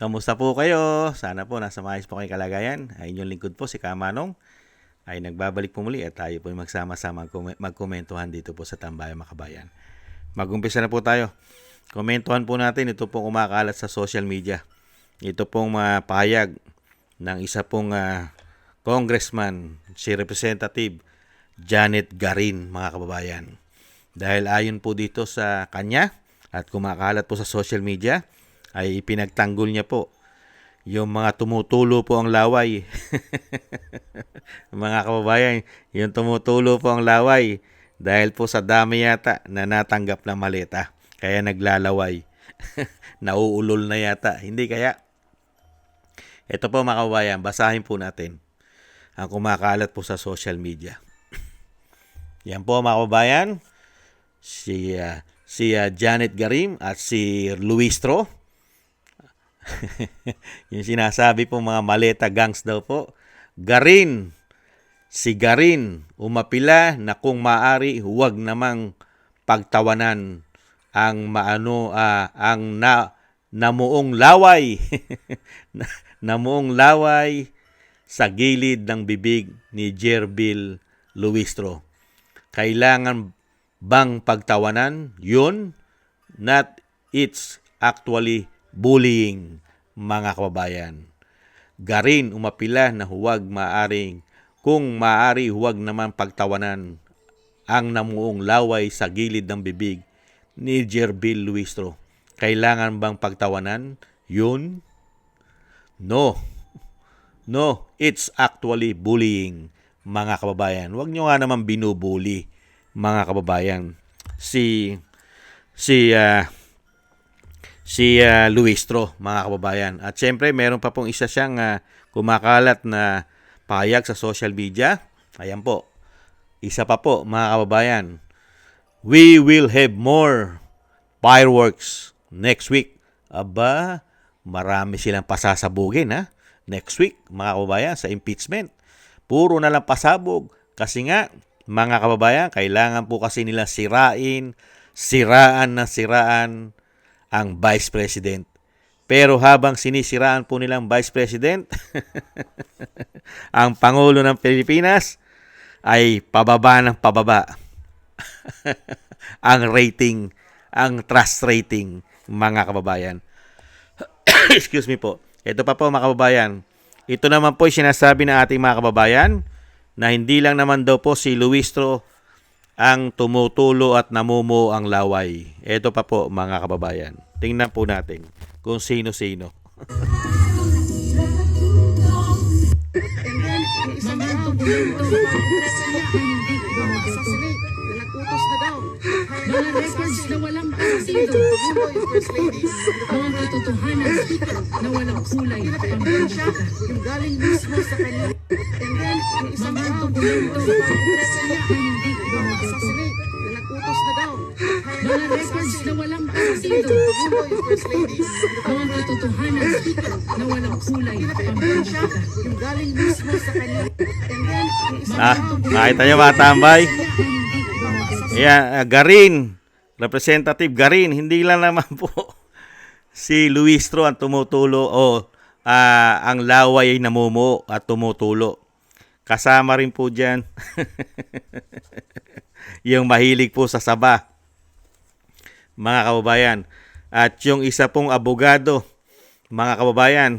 Kamusta po kayo? Sana po nasa maayos po kayong kalagayan. Ay inyong lingkod po si Kamanong ay nagbabalik po muli at tayo po magsama-sama magkomentuhan dito po sa Tambayang Makabayan. Mag-umpisa na po tayo. Komentuhan po natin ito pong kumakalat sa social media. Ito pong pahayag ng isa pong congressman, si Representative Janet Garin, mga kababayan. Dahil ayon po dito sa kanya at kumakalat po sa social media, ay ipinagtanggol niya po yung mga tumutulo po ang laway. Mga kababayan, yung tumutulo po ang laway dahil po sa dami yata na natanggap na maleta. Kaya naglalaway. Nauulol na yata. Hindi kaya? Ito po mga kababayan, basahin po natin ang kumakalat po sa social media. Yan po mga kababayan, si Janet Garim at si Luistro. Yung sinasabi po mga maleta gangs daw po. Garin, si Garin, umapila na kung maari huwag namang pagtawanan ang namuong laway. Namuong laway sa gilid ng bibig ni Jerbil Luistro. Kailangan bang pagtawanan? Yun, not it's actually bullying, mga kababayan. Garin umapila na kung maari huwag naman pagtawanan ang namuong laway sa gilid ng bibig ni Jerbil Luistro. Kailangan bang pagtawanan? Yun? No, it's actually bullying, mga kababayan. Huwag nyo nga naman binubuli, mga kababayan. Si Luistro, mga kababayan. At syempre, meron pa pong isa siyang kumakalat na pahayag sa social media. Ayan po. Isa pa po, mga kababayan. We will have more fireworks next week. Aba, marami silang pasasabugin next week, mga kababayan, sa impeachment. Puro na lang pasabog. Kasi nga, mga kababayan, kailangan po kasi nila siraan ang Vice President. Pero habang sinisiraan po nilang Vice President, ang Pangulo ng Pilipinas ay pababa ng pababa. Ang rating, ang trust rating, mga kababayan. Excuse me po. Ito pa po, mga kababayan. Ito naman po ay sinasabi ng ating mga kababayan na hindi lang naman daw po si Luistro ang tumutulo at namumuo ang laway. Ito pa po, mga kababayan. Tingnan po natin kung sino-sino. Mga records na walang partido, mga katotohanan na walang kulay pangpolitika. Yung galing mismo sa kanya. And then, yung isang Mga tao, dokumento sa pag-press niya, na hindi bumoboto. assassinate, na nag-utos na daw. Mga records na walang partido, Pangulo, yung first lady. mga katotohanan na walang kulay pangpolitika. Yung galing mismo sa kanya. And then, yung isang Nakita nyo mga tambay? Na hindi bumoboto. Ayan, Garin. Representative Garin. Hindi lang naman po si Luistro ang tumutulo o ang laway ay namumuo at tumutulo. Kasama rin po dyan yung mahilig po sa saba, mga kababayan. At yung isa pong abogado, mga kababayan,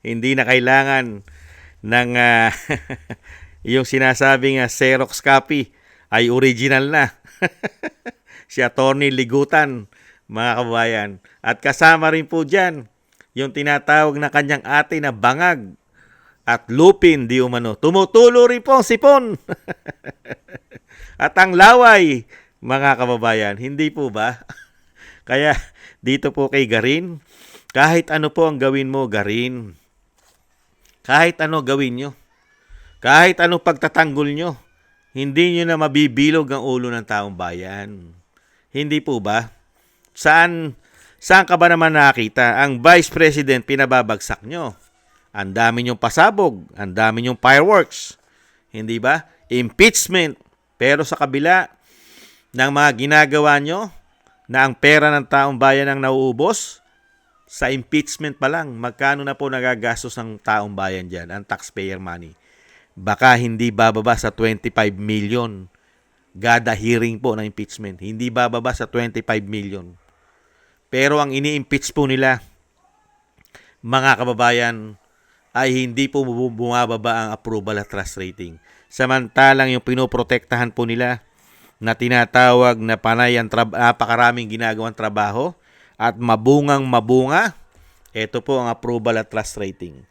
hindi na kailangan ng yung sinasabing Xerox copy ay original na. Si Attorney Ligutan, mga kababayan. At kasama rin po dyan yung tinatawag na kanyang ate na bangag at lupin di umano. Tumutulo rin po ang sipon. At ang laway, mga kababayan. Hindi po ba? Kaya dito po kay Garin, kahit ano po ang gawin mo, Garin, kahit ano gawin nyo, kahit ano pagtatanggol nyo, hindi nyo na mabibilog ang ulo ng taong bayan. Hindi po ba? Saan ka ba naman nakita? Ang Vice President pinababagsak nyo. Ang dami nyong pasabog, ang dami nyong fireworks. Hindi ba? Impeachment. Pero sa kabila ng mga ginagawa nyo, na ang pera ng taong bayan ang nauubos, Sa impeachment pa lang, magkano na po nagagastos ng taong bayan dyan, ang taxpayer money? Baka hindi bababa sa 25 million. Gada hearing po ng impeachment. Hindi bababa sa 25 million. Pero ang ini-impeach po nila, mga kababayan, ay hindi po bumababa ang approval at trust rating. Samantalang yung pinoprotektahan po nila na tinatawag na panay ang napakaraming ginagawang trabaho at mabungang mabunga, ito po ang approval at trust rating.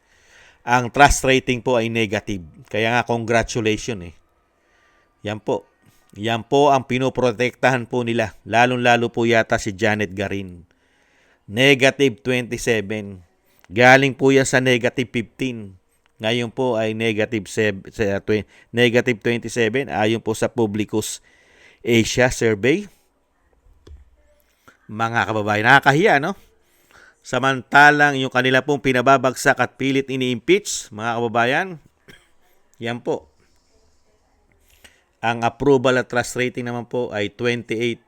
Ang trust rating po ay negative. Kaya nga congratulations eh. Yan po. Yan po ang pinoprotektahan po nila. Lalong-lalo po yata si Janet Garin. Negative 27. Galing po yan sa negative 15. Ngayon po ay negative 27 ayon po sa Publicus Asia Survey. Mga kababayan, nakakahiya, no? Samantalang yung kanila pong pinababagsak at pilit ini-impeach, mga kababayan, yan po. Ang approval at trust rating naman po ay 28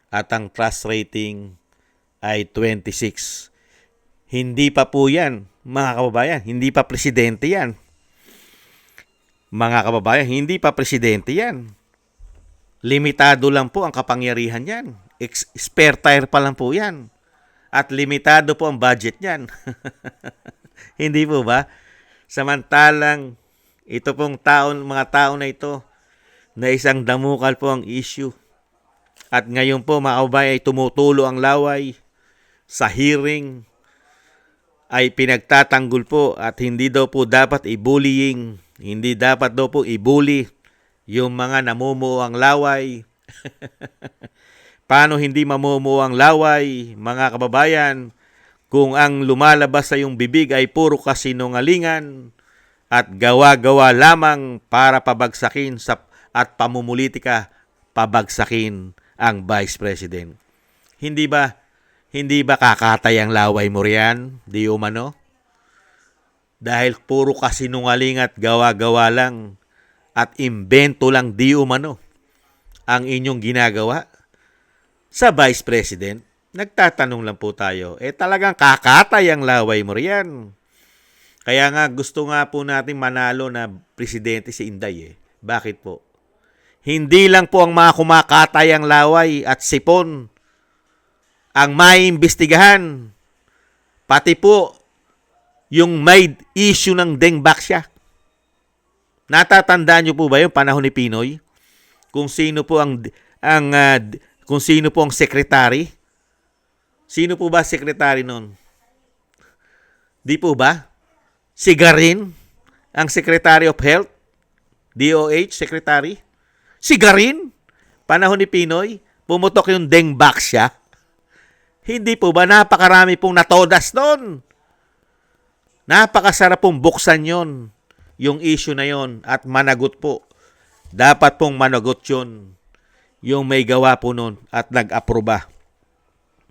at ang trust rating ay 26. Hindi pa po yan, mga kababayan. Hindi pa presidente yan. Mga kababayan, hindi pa presidente yan. Limitado lang po ang kapangyarihan yan. Spare tire pa lang po yan. At limitado po ang budget niyan. Hindi po ba? Samantalang ito pong mga tao na ito na isang damukal po ang issue. At ngayon po mga kababayan ay tumutulo ang laway sa hearing ay pinagtatanggol po at hindi daw po dapat i-bullying. Hindi dapat daw po i-bully yung mga namumuo ang laway. Paano hindi mamumuo ang laway, mga kababayan, kung ang lumalabas sa iyong bibig ay puro kasinungalingan at gawa-gawa lamang para pabagsakin at pamumulitika pabagsakin ang Vice President. Hindi ba kakatay ang laway mo riyan, di umano? Dahil puro kasinungaling at gawa-gawa lang at imbento lang di umano ang inyong ginagawa. Sa Vice President, nagtatanong lang po tayo, talagang kakatay ang laway mo riyan. Kaya nga gusto nga po natin manalo na presidente si Inday eh. Bakit po? Hindi lang po ang mga kumakatay ang laway at sipon ang maiimbestigahan. Pati po yung may issue ng Dengbaksya. Natatandaan niyo po ba yung panahon ni Pinoy? Kung sino po kung sino po ang secretary? Sino po ba secretary noon? Di po ba? Si Garin, ang Secretary of Health, DOH Secretary. Si Garin, panahon ni Pinoy, pumutok yung Dengbaksya. Hindi po ba napakarami pong natodas noon? Napakasarap pong buksan yon, yung issue na yon at managot po. Dapat pong managot yon yung may gawa po nun at nag-aproba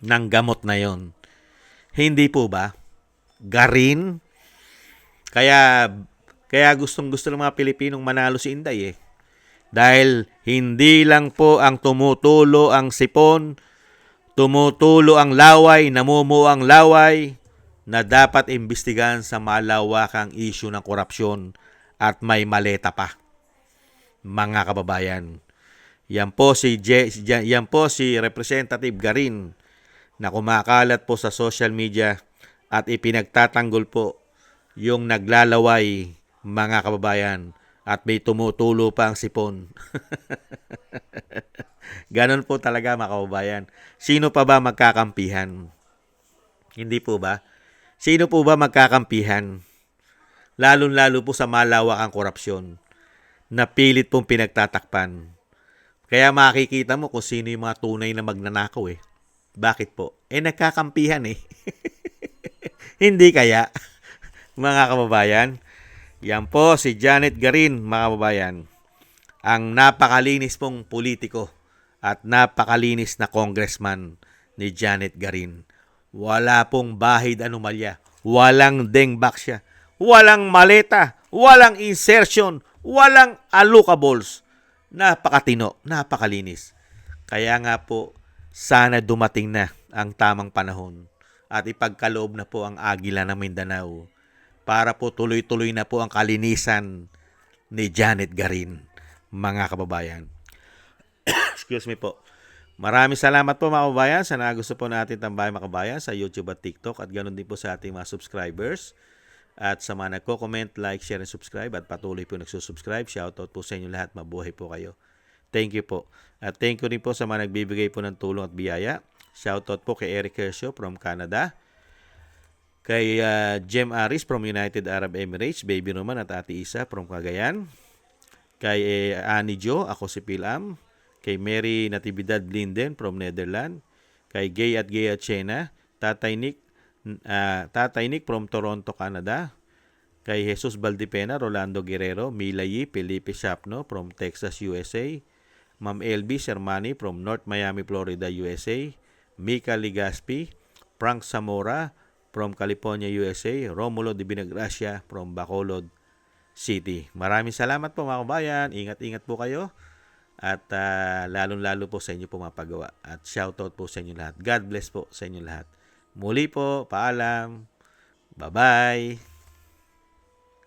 ng gamot na yon. Hindi po ba? Garin? Kaya gustong-gusto ng mga Pilipinong manalo si Inday eh. Dahil hindi lang po ang tumutulo ang sipon, tumutulo ang laway, namumuo ang laway na dapat imbestigahan sa malawakang issue ng korupsyon at may maleta pa. Mga kababayan, yan po si Representative Garin na kumakalat po sa social media at ipinagtatanggol po yung naglalaway, mga kababayan, at may tumutulo pa ang sipon. Ganon po talaga, mga kababayan. Sino pa ba magkakampihan? Hindi po ba? Sino po ba magkakampihan? Lalo-lalo po sa malawak ang korupsyon na pilit pong pinagtatakpan. Kaya makikita mo kung sino yung mga tunay na magnanakaw eh. Bakit po? Nagkakampihan eh. Hindi kaya, mga kababayan? Yan po si Janet Garin, mga kababayan. Ang napakalinis pong politiko at napakalinis na congressman ni Janet Garin. Wala pong bahid anomalya. Walang Dengbaksya. Walang maleta. Walang insertion. Walang allocables. Napakatino, napakalinis. Kaya nga po, sana dumating na ang tamang panahon at ipagkaloob na po ang Agila ng Mindanao para po tuloy-tuloy na po ang kalinisan ni Janet Garin, mga kababayan. Excuse me po. Maraming salamat po mga kababayan sa nagusto po natin tambayan mga kababayan sa YouTube at TikTok at ganoon din po sa ating mga subscribers. At sa mga nagko-comment, like, share, and subscribe at patuloy po nagsusubscribe, shoutout po sa inyo lahat. Mabuhay po kayo. Thank you po. At thank you rin po sa mga nagbibigay po ng tulong at biyaya. Shoutout po kay Eric Hersho from Canada. Kay Jem Aris from United Arab Emirates, Baby Roman at Ate Isa from Cagayan. Kay Ani Jo, ako si Pilam. Kay Mary Natividad Blinden from Netherlands. Kay Gay at Chena. Tatay Nick from Toronto, Canada. Kay Jesus Valdipena, Rolando Guerrero, Mila Yi, Felipe Shapno from Texas, USA. Ma'am LB Sermani from North Miami, Florida, USA. Mika Ligaspi, Frank Zamora from California, USA. Romulo de Binagracia from Bacolod City. Maraming salamat po mga kabayan. Ingat-ingat po kayo. At lalong-lalo po sa inyo po mapagawa. At shoutout po sa inyo lahat. God bless po sa inyo lahat. Muli po, paalam. Bye-bye.